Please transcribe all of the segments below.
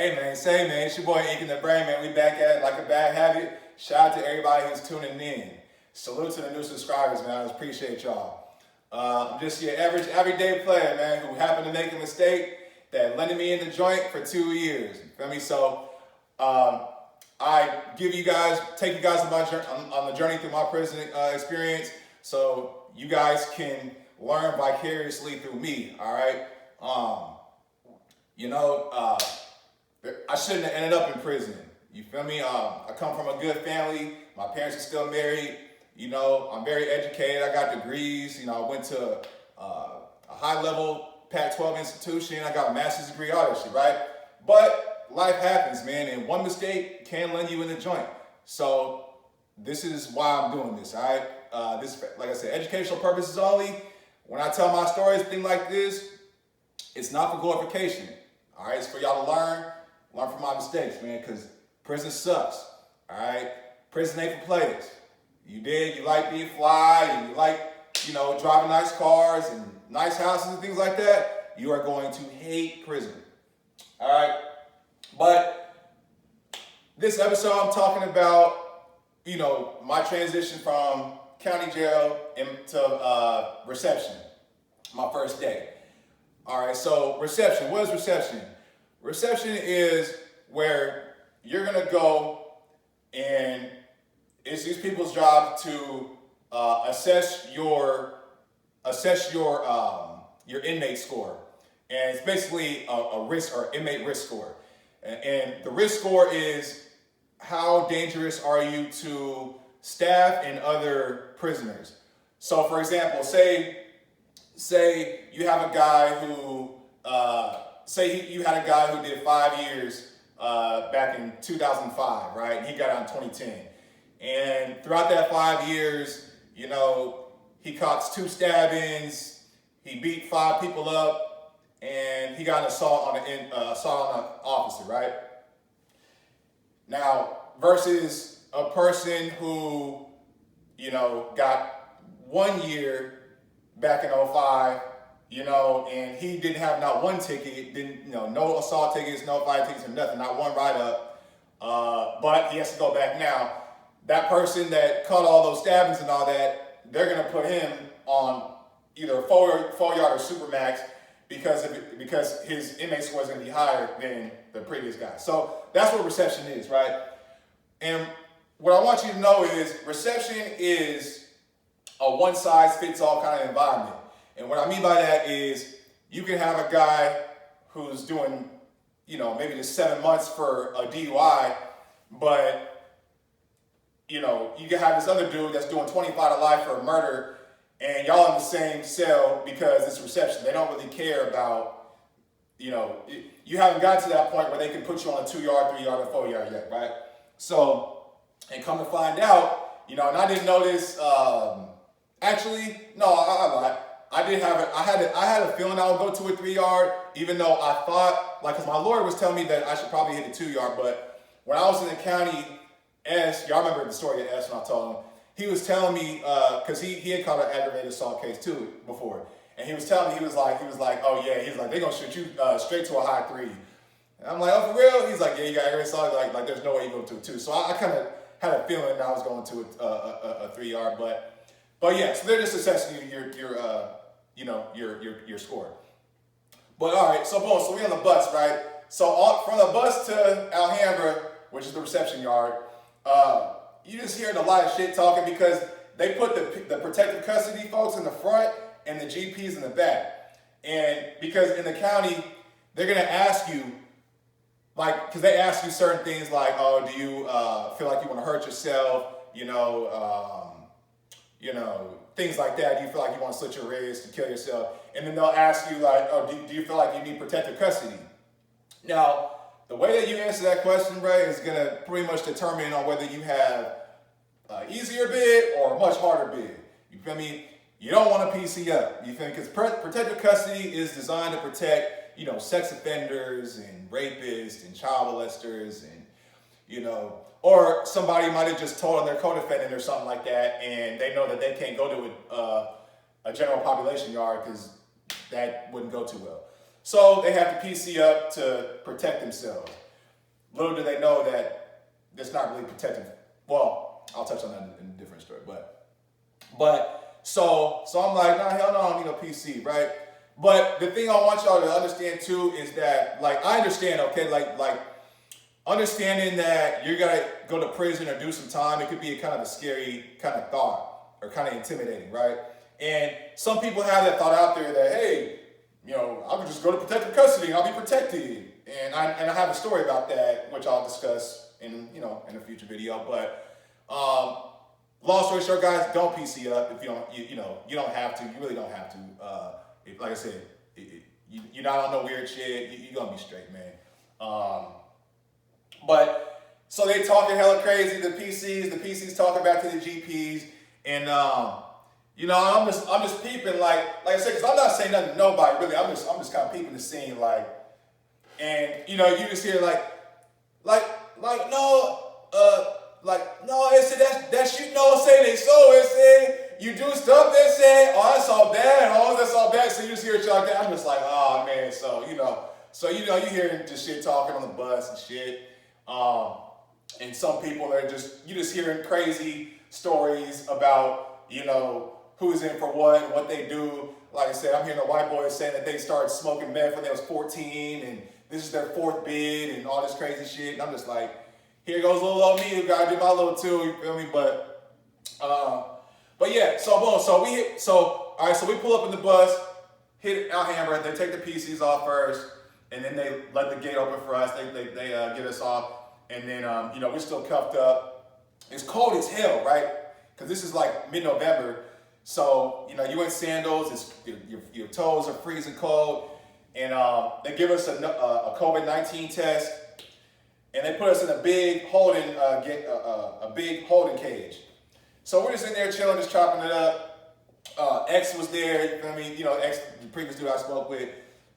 Hey man, say man, it's your boy Ink in the Brain, man. We back at it like a bad habit. Shout out to everybody who's tuning in. Salute to the new subscribers, man. I appreciate y'all. I'm just your average, everyday player, man, who happened to make a mistake that landed me in the joint for 2 years. You feel me? So I take you guys on the journey through my prison experience, so you guys can learn vicariously through me. All right. I shouldn't have ended up in prison. You feel me? I come from a good family. My parents are still married. You know, I'm very educated. I got degrees. You know, I went to a high-level Pac-12 institution. I got a master's degree, all that shit, right? But life happens, man, and one mistake can land you in the joint. So this is why I'm doing this, all right? This, like I said, educational purposes only. When I tell my stories, things like this, it's not for glorification, all right? It's for y'all to learn from my mistakes, man, because prison sucks, all right? Prison ain't for players. You like being fly, and you like, driving nice cars and nice houses and things like that, you are going to hate prison, all right? But this episode, I'm talking about, my transition from county jail into reception, my first day. All right, so reception, what is reception? Reception is where you're gonna go and it's these people's job to assess your inmate score, and it's basically a risk or inmate risk score. And the risk score is how dangerous are you to staff and other prisoners. So, for example, say you have a guy who you had a guy who did 5 years back in 2005, right? He got out in 2010. And throughout that 5 years, he caught 2 stabbings, he beat 5 people up, and he got an assault on an officer, right? Now, versus a person who, got 1 year back in 05, and he didn't have not one ticket, no assault tickets, no fight tickets, or nothing, not one write-up, but he has to go back now. That person that caught all those stabbings and all that, they're gonna put him on either a 4-yard or supermax because his inmate score is gonna be higher than the previous guy. So that's what reception is, right? And what I want you to know is reception is a one-size-fits-all kind of environment. And what I mean by that is you can have a guy who's doing, maybe just 7 months for a DUI, but you can have this other dude that's doing 25 to life for a murder, and y'all in the same cell because it's reception. They don't really care about, you haven't gotten to that point where they can put you on a 2-yard, 3-yard, or 4-yard yet, right? So, and come to find out, and I didn't know this, actually, no, I lied. I had a feeling I would go to a 3-yard, even though I thought, because my lawyer was telling me that I should probably hit a 2-yard, but when I was in the county, y'all remember the story of S when I told him, he was telling me, because he had caught an aggravated assault case too before, and he was telling me, he was like, oh yeah, he's like, they're gonna shoot you straight to a high 3. And I'm like, oh, for real? He's like, yeah, you got aggravated assault, like there's no way you go to a 2. So I kind of had a feeling that I was going to a 3-yard, but yeah, so they're just assessing your score. But all right, so boom, so we on the bus, right? So from the bus to Alhambra, which is the reception yard, you just hearing a lot of shit talking because they put the protective custody folks in the front and the GPs in the back. And because in the county, they're gonna ask you, because they ask you certain things like, oh, do you feel like you want to hurt yourself? Things like that. Do you feel like you want to slit your wrist to kill yourself? And then they'll ask you like, oh, do you feel like you need protective custody? Now, the way that you answer that question, Ray, is going to pretty much determine on whether you have an easier bid or a much harder bid. You feel me? You don't want to PC up. You feel me? Because protective custody is designed to protect, sex offenders and rapists and child molesters and, or somebody might have just told on their co-defendant or something like that, and they know that they can't go to a general population yard because that wouldn't go too well. So they have to PC up to protect themselves. little do they know that it's not really protective. Well, I'll touch on that in a different story, so I'm like, nah, hell no, I don't need no PC, right? But the thing I want y'all to understand too is that, like, I understand, okay, like understanding that you're gonna go to prison or do some time, it could be a kind of a scary kind of thought or kind of intimidating, right? And some people have that thought out there that, hey, you know, I could just go to protective custody and I'll be protected. And I have a story about that, which I'll discuss in a future video. But long story short, guys, don't PC up if you don't have to. You really don't have to. Like I said, you're not on no weird shit. You're gonna be straight, man. But so they talking hella crazy. The PCs talking back to the GPs, and I'm just peeping like I said, because I'm not saying nothing to nobody really. I'm just kind of peeping the scene like, and you just hear like no, they said that's you know say they so it said you do stuff they say that's all bad, that's all bad. So you just hear it like that. I'm just like, oh man, so you hearing just shit talking on the bus and shit. And some people are just hearing crazy stories about, who's in for what they do. Like I said, I'm hearing the white boys saying that they started smoking meth when they was 14 and this is their 4th bid and all this crazy shit. And I'm just like, here goes little old me who gotta do my little too, you feel me? But yeah, so boom, so we pull up in the bus, hit Alhambra, they take the PCs off first, and then they let the gate open for us. They get us off, and then we're still cuffed up. It's cold as hell, right? Because this is like mid-November, so you in sandals. Your toes are freezing cold, and they give us a COVID-19 test, and they put us in a big holding cage. So we're just in there chilling, just chopping it up. X was there, X, the previous dude I spoke with.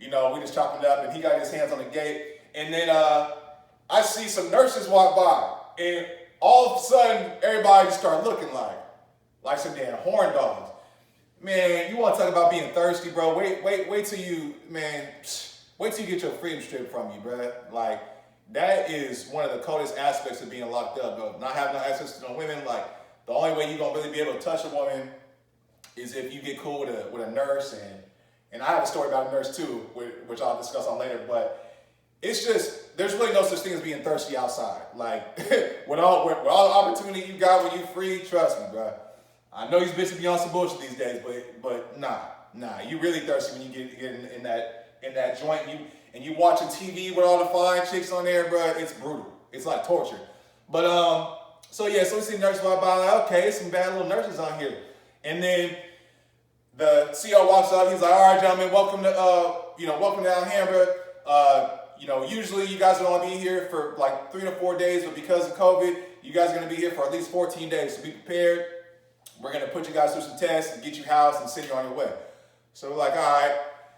We just chopping it up, and he got his hands on the gate. And then I see some nurses walk by, and all of a sudden, everybody just started looking like some damn horn dogs. Man, you want to talk about being thirsty, bro? Wait till you get your freedom stripped from you, bro. Like, that is one of the coldest aspects of being locked up, bro. Not having no access to no women. Like, the only way you're gonna really be able to touch a woman is if you get cool with a nurse, and I have a story about a nurse too, which I'll discuss on later. But it's just, there's really no such thing as being thirsty outside. Like with all the opportunity you got when you free, trust me, bro. I know these bitches be on some bullshit these days, but nah, you really thirsty when you get in that joint and you watching TV with all the fine chicks on there, bro. It's brutal. It's like torture. But so we see nurses walk by, like, okay, some bad little nurses on here. And then the CO walks up, he's like, all right, gentlemen, welcome to Alhambra. Usually you guys would only be here for like 3 to 4 days, but because of COVID, you guys are gonna be here for at least 14 days. So be prepared. We're gonna put you guys through some tests and get you housed and send you on your way. So we're like, all right.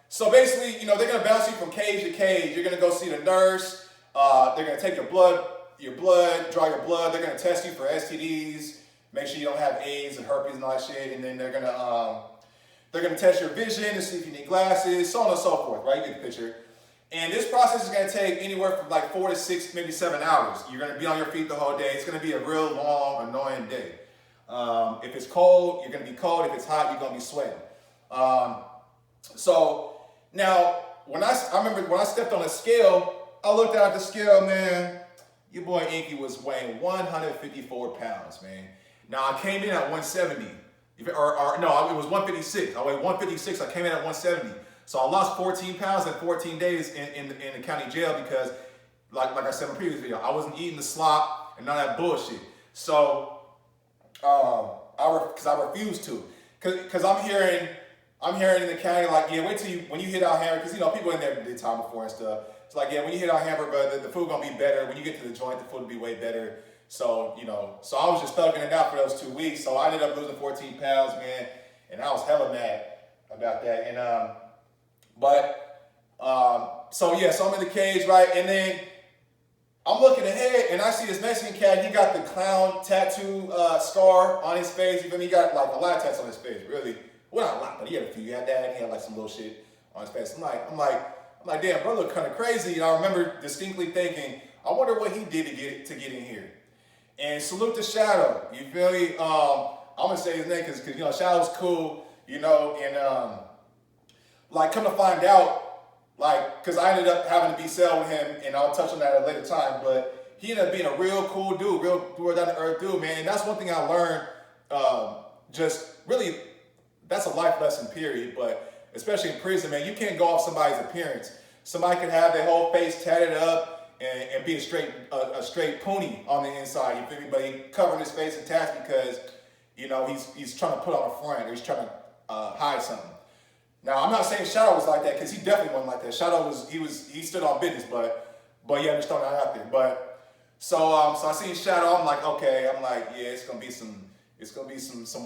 So basically, they're gonna bounce you from cage to cage. You're gonna go see the nurse. They're gonna take your blood, draw your blood. They're gonna test you for STDs, make sure you don't have AIDS and herpes and all that shit. And then they're gonna test your vision to see if you need glasses, so on and so forth, right? You get the picture. And this process is gonna take anywhere from like 4 to 6, maybe 7 hours. You're gonna be on your feet the whole day. It's gonna be a real long, annoying day. If it's cold, you're gonna be cold. If it's hot, you're gonna be sweating. So now, I remember when I stepped on a scale, I looked down at the scale, man. Your boy Inky was weighing 154 pounds, man. Now I came in at 170, no, it was 156. I weighed 156. I came in at 170. So I lost 14 pounds in 14 days in the county jail because, like I said in the previous video, I wasn't eating the slop and none of that bullshit. So, because I refused to, because I'm hearing in the county like, yeah, wait till when you hit Alhambra, because people in there did time before and stuff. It's like, yeah, when you hit Alhambra, but the food gonna be better. When you get to the joint, the food will be way better. So, so I was just thugging it out for those 2 weeks. So I ended up losing 14 pounds, man, and I was hella mad about that. And so I'm in the cage, right, and then I'm looking ahead, and I see this Mexican cat. He got the clown tattoo scar on his face. You feel me? He got like a lot of tats on his face, really. Well, not a lot, but he had a few. He had that, and he had like some little shit on his face. I'm like, damn, bro, look kind of crazy. And I remember distinctly thinking, I wonder what he did to get in here. And salute to Shadow. You feel me? I'm gonna say his name because you know Shadow's cool. You know, and like come to find out, like, because I ended up having to be cell with him, and I'll touch on that at a later time. But he ended up being a real cool dude, real down to earth dude, man. And that's one thing I learned. Just really, that's a life lesson, period. But especially in prison, man, you can't go off somebody's appearance. Somebody can have their whole face tatted up and be a straight pony on the inside. You feel me? But he covering his face and tats because you know he's trying to put on a front or he's trying to hide something. Now I'm not saying Shadow was like that because he definitely wasn't like that. Shadow he stood on business, but yeah, just throwing that out there. But so I see Shadow. I'm like, okay. I'm like, yeah, it's gonna be some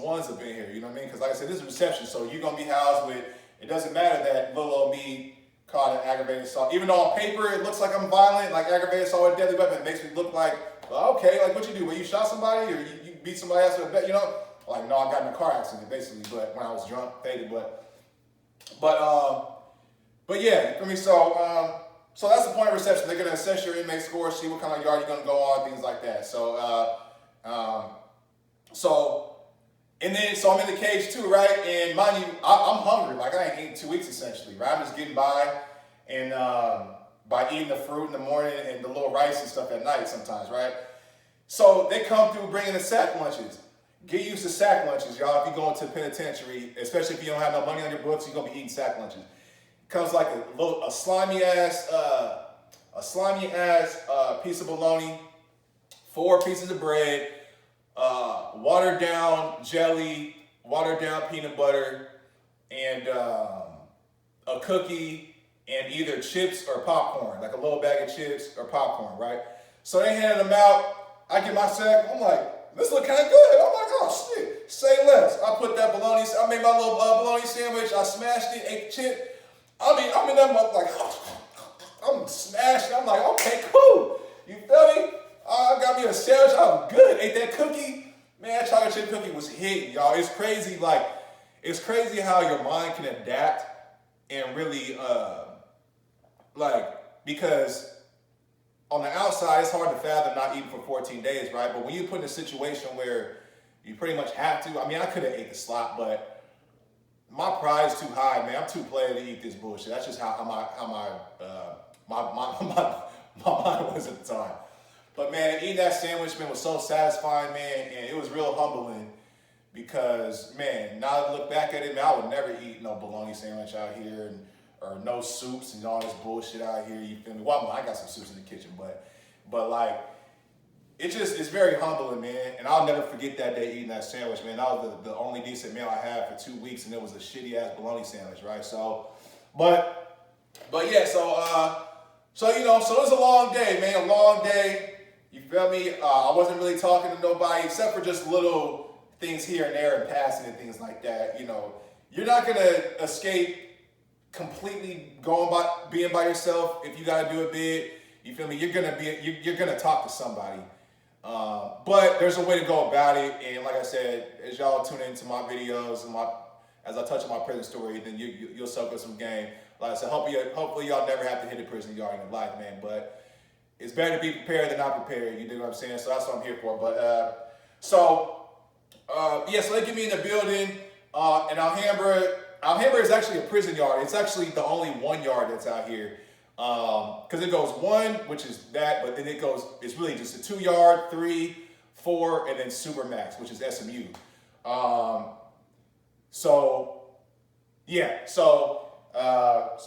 ones up in here. You know what I mean? Because like I said, this is reception, so you're gonna be housed with. It doesn't matter that little old me caught an aggravated assault. Even though on paper it looks like I'm violent, like aggravated assault with a deadly weapon, it makes me look like, well, okay, like what you do? Well, you shot somebody or you beat somebody else with a bet, you know? Like, no, I got in a car accident basically, but when I was drunk, faded, but yeah, I mean, so that's the point of reception. They're gonna assess your inmate score, see what kind of yard you're gonna go on, things like that. So I'm in the cage too, right? And mind you, I'm hungry. Like I ain't eaten 2 weeks essentially, right? I'm just getting by, and by eating the fruit in the morning and the little rice and stuff at night sometimes, right? So they come through bringing the sack lunches. Get used to sack lunches, y'all. If you go into the penitentiary, especially if you don't have no money on your books, you're gonna be eating sack lunches. It comes like a slimy ass piece of bologna, 4 pieces of bread, watered down jelly, watered down peanut butter, and a cookie, and either chips or popcorn, like a little bag of chips or popcorn, right? So they handed them out. I get my sack. I'm like, this look kind of good. I'm like, oh shit, say less. I put that bologna. I made my little bologna sandwich. I smashed it, ate the chip. I'm in that mother like, I'm smashed. I'm like, okay, cool. You feel me? I got me a sandwich. I'm good. Ate that cookie. Man, that chocolate chip cookie was hitting, y'all. It's crazy. Like, it's crazy how your mind can adapt and really, because on the outside, it's hard to fathom not eating for 14 days, right? But when you put in a situation where you pretty much have to, I mean, I could have ate the slop, but my pride's too high, man. I'm too player to eat this bullshit. That's just how my mind was at the time. But man, eating that sandwich, man, was so satisfying, man, and it was real humbling because, man, now that I look back at it, man, I would never eat no bologna sandwich out here or no soups and all this bullshit out here. You feel me? Well, I got some soups in the kitchen, but like, it's very humbling, man. And I'll never forget that day eating that sandwich, man. That was the only decent meal I had for 2 weeks, and it was a shitty ass bologna sandwich, right? So, but yeah, so you know, so it was a long day, man, a long day. You feel me? I wasn't really talking to nobody except for just little things here and there and passing and things like that. You know, you're not gonna escape completely being by yourself if you gotta do a bid. You feel me? You're gonna talk to somebody. But there's a way to go about it, and like I said, as y'all tune into my videos and as I touch on my prison story, then you'll soak up some game. Like I said, hopefully y'all never have to hit a prison yard in your life, man. But it's better to be prepared than not prepared. You know what I'm saying? So that's what I'm here for. But so they get me in the building, and Alhambra is actually a prison yard. It's actually the only one yard that's out here. Because it goes 1, which is that, but then it's really just a 2 yard, 3, 4, and then Supermax, which is SMU. So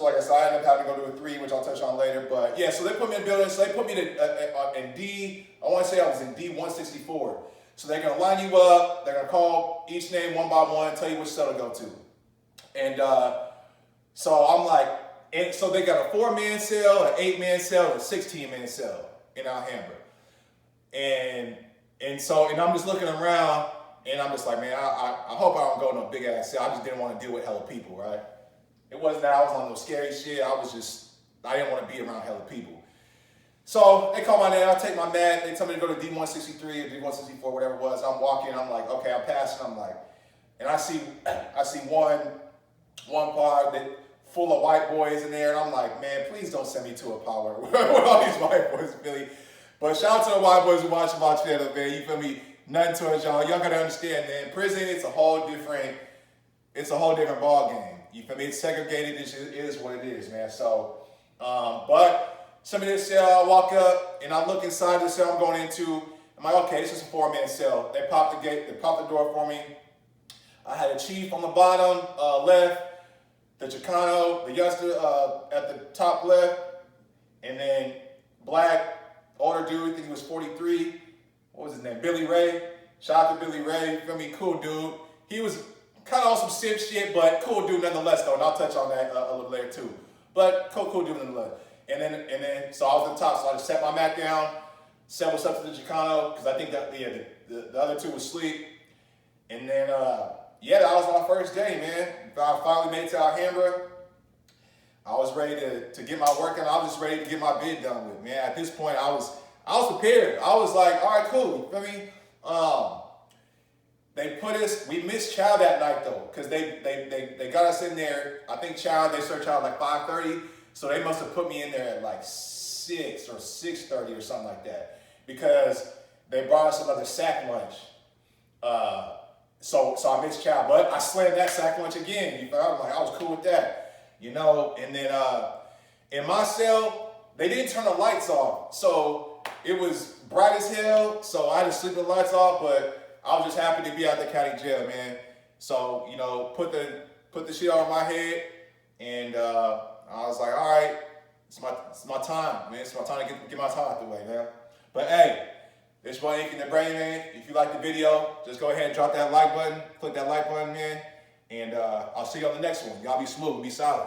like I said, I ended up having to go to a 3, which I'll touch on later. But yeah, so they put me in the building. So they put me in D. I want to say I was in D164. So they're gonna line you up. They're gonna call each name one by one, tell you which cell to go to. And so I'm like. And so they got a 4-man cell, an 8-man cell, and a 16-man cell in Alhambra. And I'm just looking around, and I'm just like, man, I hope I don't go to no big ass cell. I just didn't want to deal with hella people, right? It wasn't that I was on no scary shit. I didn't want to be around hella people. So they call my name, I take my mat, they tell me to go to D163 or D164, whatever it was. I'm walking, I'm like, okay, I'm passing, I'm like, and I see one part that full of white boys in there, and I'm like, man, please don't send me to a power with all these white boys, Billy. But shout out to the white boys who watch my channel, man. You feel me? Nothing towards y'all. Y'all gotta understand, man. Prison, it's a whole different ball game. You feel me? It's segregated. It is what it is, man. So, but some of this cell, I walk up and I look inside the cell I'm going into. I'm like, okay, this is a 4-man cell. They popped the gate. They popped the door for me. I had a chief on the bottom left, the Chicano, the youngster at the top left, and then black, older dude, I think he was 43. What was his name? Billy Ray. Shout out to Billy Ray. Feel me? Cool dude. He was kind of on some simp shit, but cool dude nonetheless, though. And I'll touch on that a little later too. But cool dude nonetheless. And then, so I was at the top, so I just set my mat down, said what's up to the Chicano, because I think that the other two was asleep. And then, yeah, that was my first day, man. I finally made it to Alhambra. I was ready to get my work in. I was just ready to get my bid done with, man. At this point, I was prepared. I was like, all right, cool. You feel me? They put us, we missed chow that night though, because they got us in there. I think chow, they served chow at like 5:30. So they must have put me in there at like 6 or 6:30 or something like that, because they brought us another sack lunch. So I missed chow, but I slammed that sack lunch again. You know, I was cool with that, you know. And then in my cell, they didn't turn the lights off, so it was bright as hell. So I had to sleep with the lights off, but I was just happy to be out the county jail, man. So, you know, put the shit on my head, and I was like, all right, it's my time, man. It's my time to get my time out the way, man. But hey, this one Ink in the Brain, man. If you like the video, just go ahead and drop that like button, click that like button, man. And I'll see you on the next one. Y'all be smooth, be solid.